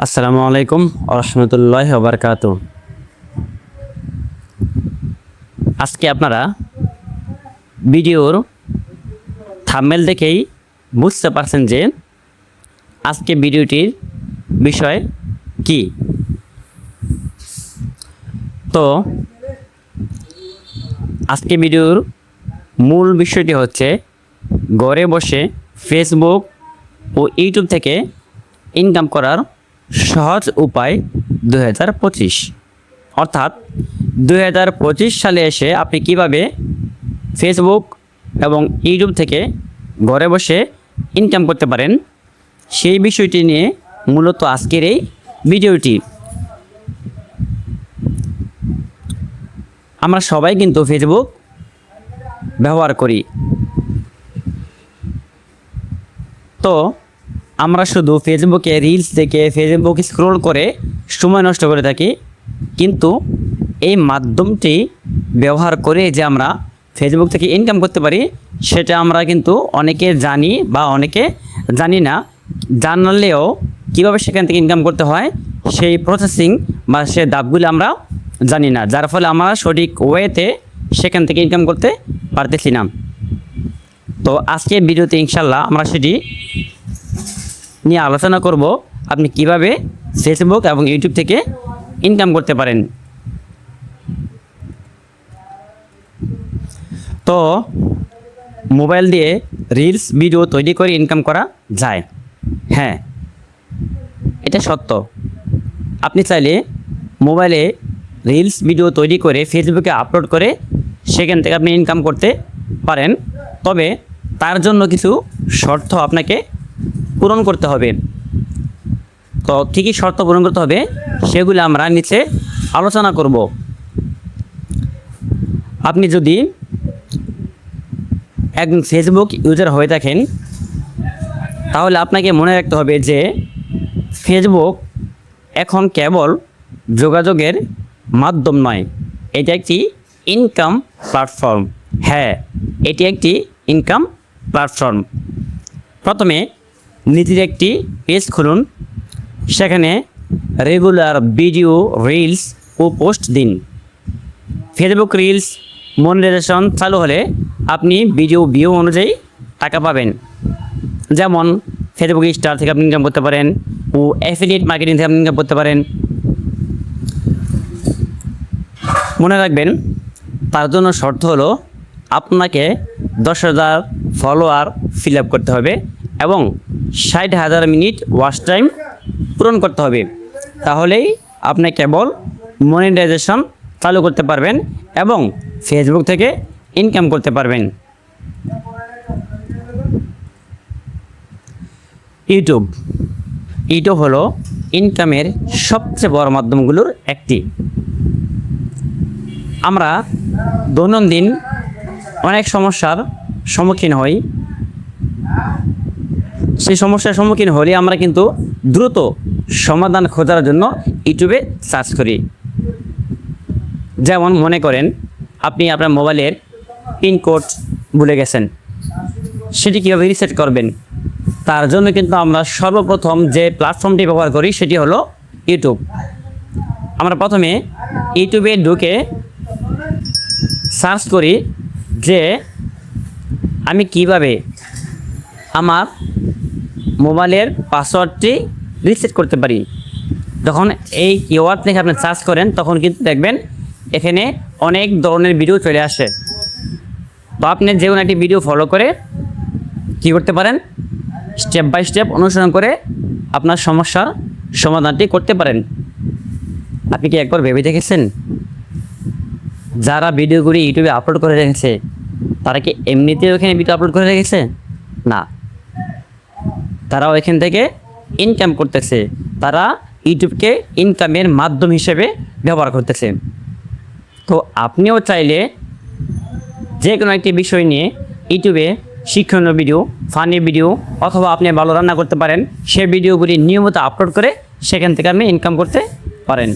আসসালামু আলাইকুম রহমতুল্লাহ বারকাত। আজকে আপনারা ভিডিওর থাম্বনেল দেখেই বুঝতে পারছেন যে আজকে ভিডিওটির বিষয় কি। তো আজকে ভিডিওর মূল বিষয়টি হচ্ছে ঘরে বসে ফেসবুক ও ইউটিউব থেকে ইনকাম করার সহজ উপায় 2025, অর্থাৎ 2025 সালে এসে আপনি কিভাবে ফেসবুক এবং ইউটিউব থেকে ঘরে বসে ইনকাম করতে পারেন সেই বিষয়টি নিয়ে মূলত আজকের এই ভিডিওটি। আমরা সবাই কিন্তু ফেসবুক ব্যবহার করি। তো আমরা শুধু ফেসবুকে রিলস দেখে ফেসবুক স্ক্রল করে সময় নষ্ট করে থাকি, কিন্তু এই মাধ্যমটি ব্যবহার করে যে আমরা ফেসবুক থেকে ইনকাম করতে পারি সেটা আমরা কিন্তু অনেকে জানি বা অনেকে জানি না। জানলেও কীভাবে সেখান থেকে ইনকাম করতে হয় সেই প্রসেসিং বা সে ধাপগুলো আমরা জানি না, যার ফলে আমরা সঠিক ওয়েতে সেখান থেকে ইনকাম করতে পারতেছি না। তো আজকে ভিডিওতে ইনশাল্লাহ আমরা সেটি নিয়ে আলোচনা করব, আপনি কিভাবে ফেসবুক এবং ইউটিউব থেকে ইনকাম করতে পারেন। তো মোবাইল দিয়ে রিলস ভিডিও তৈরি করে ইনকাম করা যায়, হ্যাঁ এটা সত্য। আপনি চাইলে মোবাইলে রিলস ভিডিও তৈরি করে ফেসবুকে আপলোড করে সেখান থেকে আপনি ইনকাম করতে পারেন, তবে তার জন্য কিছু শর্ত আপনাকে পূরণ করতে হবে। তো কী কী শর্ত পূরণ করতে হবে সেগুলো আমরা নিচে আলোচনা করব। আপনি যদি একজন ফেসবুক ইউজার হয়ে থাকেন তাহলে আপনাকে মনে রাখতে হবে যে ফেসবুক এখন কেবল যোগাযোগের মাধ্যম নয়, এটা একটি ইনকাম প্ল্যাটফর্ম। হ্যাঁ, এটি একটি ইনকাম প্ল্যাটফর্ম। প্রথমে নিজের একটি পেজ খুলুন, সেখানে রেগুলার ভিডিও রিলস ও পোস্ট দিন। ফেসবুক রিলস মনিটাইজেশন চালু হলে আপনি ভিডিও ভিউ অনুযায়ী টাকা পাবেন। যেমন ফেসবুক স্টার থেকে আপনি ইনকাম করতে পারেন ও অ্যাফিলিয়েট মার্কেটিং থেকে আপনি ইনকাম করতে পারেন। মনে রাখবেন, তার জন্য শর্ত হলো আপনাকে 10,000 ফলোয়ার ফিল আপ করতে হবে এবং 60,000 মিনিট ওয়াচ টাইম পূরণ করতে হবে। তাহলেই আপনি কেবল মনিটাইজেশন চালু করতে পারবেন এবং ফেসবুক থেকে ইনকাম করতে পারবেন। ইউটিউব হলো ইনকামের সবচেয়ে বড় মাধ্যমগুলোর একটি। আমরা দৈনন্দিন অনেক সমস্যার সম্মুখীন হই, সেই সমস্যার সম্মুখীন হলে আমরা কিন্তু দ্রুত সমাধান খোঁজার জন্য ইউটিউবে সার্চ করি। যেমন মনে করেন আপনি আপনার মোবাইলের পিনকোড ভুলে গেছেন, সেটি কীভাবে রিসেট করবেন, তার জন্য কিন্তু আমরা সর্বপ্রথম যে প্ল্যাটফর্মটি ব্যবহার করি সেটি হলো ইউটিউব। আমরা প্রথমে ইউটিউবে ঢুকে সার্চ করি যে আমি কিভাবে আমার মোবাইলের পাসওয়ার্ডটি রিসেট করতে পারি। যখন এই কিওয়ার্ড লিখে আপনি সার্চ করেন তখন কিন্তু দেখবেন এখানে অনেক ধরনের ভিডিও চলে আসে। তো আপনি যে কোনো একটি ভিডিও ফলো করে কী করতে পারেন, স্টেপ বাই স্টেপ অনুসরণ করে আপনার সমস্যার সমাধানটি করতে পারেন। আপনি কি একবার ভেবে দেখেছেন যারা ভিডিওগুলি ইউটিউবে আপলোড করে রেখেছে তারা কি এমনিতে ওখানে ভিডিও আপলোড করে রেখেছে? না, তারাও এখান থেকে ইনকাম করতেছে। তারা ইউটিউবকে ইনকামের মাধ্যম হিসেবে ব্যবহার করতেছে। তো আপনিও চাইলে যে কোনো একটি বিষয় নিয়ে ইউটিউবে শিক্ষণীয় ভিডিও, ফানি ভিডিও অথবা আপনি ভালো রান্না করতে পারেন সেই ভিডিওগুলি নিয়মিত আপলোড করে সেখান থেকে আপনি ইনকাম করতে পারেন।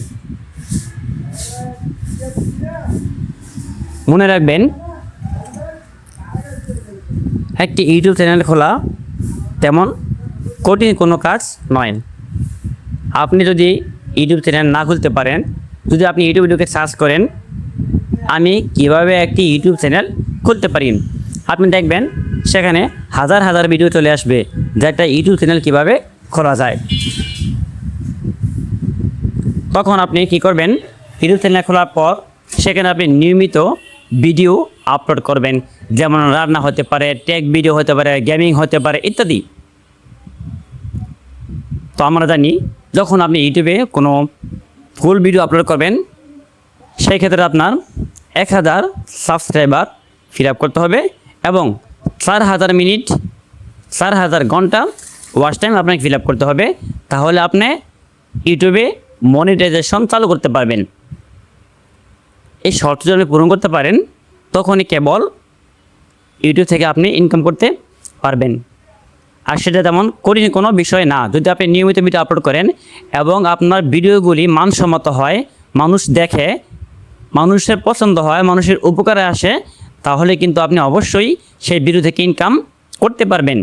মনে রাখবেন, একটি ইউটিউব চ্যানেল খোলা তেমন কঠিন কোনো কাজ নয়। আপনি যদি ইউটিউব চ্যানেল না খুলতে পারেন, যদি আপনি ইউটিউবে সার্চ করেন আমি কিভাবে একটি ইউটিউব চ্যানেল খুলতে পারি, আপনি দেখবেন সেখানে হাজার হাজার ভিডিও চলে আসবে যে একটা ইউটিউব চ্যানেল কীভাবে খোলা যায়। তখন আপনি কি করবেন, ইউটিউব চ্যানেল খোলার পর সেখানে আপনি নিয়মিত ভিডিও আপলোড করবেন, যেমন রান্না হতে পারে, টেক ভিডিও হতে পারে, গেমিং হতে পারে ইত্যাদি। তো আমরা জানি যখন আপনি ইউটিউবে কোনো ফুল ভিডিও আপলোড করবেন সেই ক্ষেত্রে আপনার 1000 সাবস্ক্রাইবার ফিল আপ করতে হবে এবং 4000 মিনিট 4000 ঘন্টা ওয়াচ টাইম আপনাকে ফিল আপ করতে হবে। তাহলে আপনি ইউটিউবে মনিটাইজেশন চালু করতে পারবেন। এই শর্ত যদি আপনি পূরণ করতে পারেন তখনই কেবল ইউটিউব থেকে আপনি ইনকাম করতে পারবেন। আর সেটা তেমন কঠিন কোনো বিষয় না। যদি আপনি নিয়মিত ভিডিও আপলোড করেন এবং আপনার ভিডিওগুলি মানসম্মত হয়, মানুষ দেখে, মানুষের পছন্দ হয়, মানুষের উপকারে আসে, তাহলে কিন্তু আপনি অবশ্যই সেই ভিডিও থেকে ইনকাম করতে পারবেন।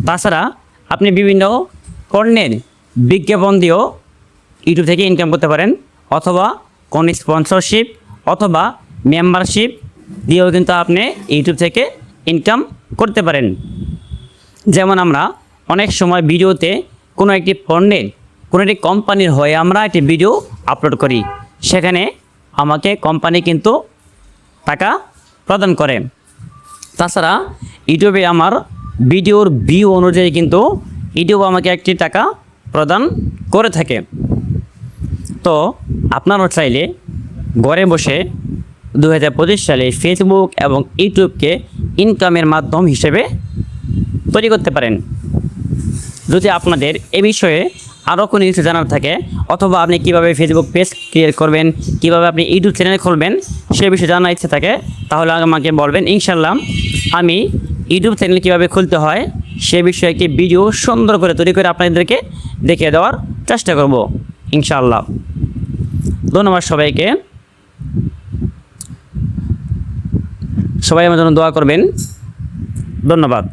তাছাড়া আপনি বিভিন্ন পণ্যের বিজ্ঞাপন দিয়েও ইউটিউব থেকে ইনকাম করতে পারেন, অথবা কোন স্পন্সরশিপ অথবা মেম্বারশিপ দিয়েও কিন্তু আপনি ইউটিউব থেকে ইনকাম করতে পারেন। যেমন আমরা অনেক সময় ভিডিওতে কোনো একটি পণ্যের কোনো একটি কোম্পানির হয়ে আমরা একটি ভিডিও আপলোড করি, সেখানে আমাকে কোম্পানি কিন্তু টাকা প্রদান করে। তাছাড়া ইউটিউবে আমার ভিডিওর ভিউ অনুযায়ী কিন্তু ইউটিউব আমাকে একটি টাকা প্রদান করে থাকে। তো আপনারাও চাইলে ঘরে বসে 2025 সালে ফেসবুক এবং ইউটিউবকে ইনকামের মাধ্যম হিসেবে তৈরি করতে পারেন। যদি আপনাদের এ বিষয়ে আরও কোনো কিছু জানার থাকে, অথবা আপনি কীভাবে ফেসবুক পেজ ক্রিয়েট করবেন, কীভাবে আপনি ইউটিউব চ্যানেল খুলবেন সে বিষয়ে জানার ইচ্ছে থাকে, তাহলে আমাকে বলবেন। ইনশাল্লাহ আমি ইউটিউব চ্যানেল কীভাবে খুলতে হয় সে বিষয়ে একটি ভিডিও সুন্দর করে তৈরি করে আপনাদেরকে দেখিয়ে দেওয়ার চেষ্টা করব ইনশাআল্লাহ। ধন্যবাদ সবাইকে। সবাই আমার জন্য দোয়া করবেন। ধন্যবাদ।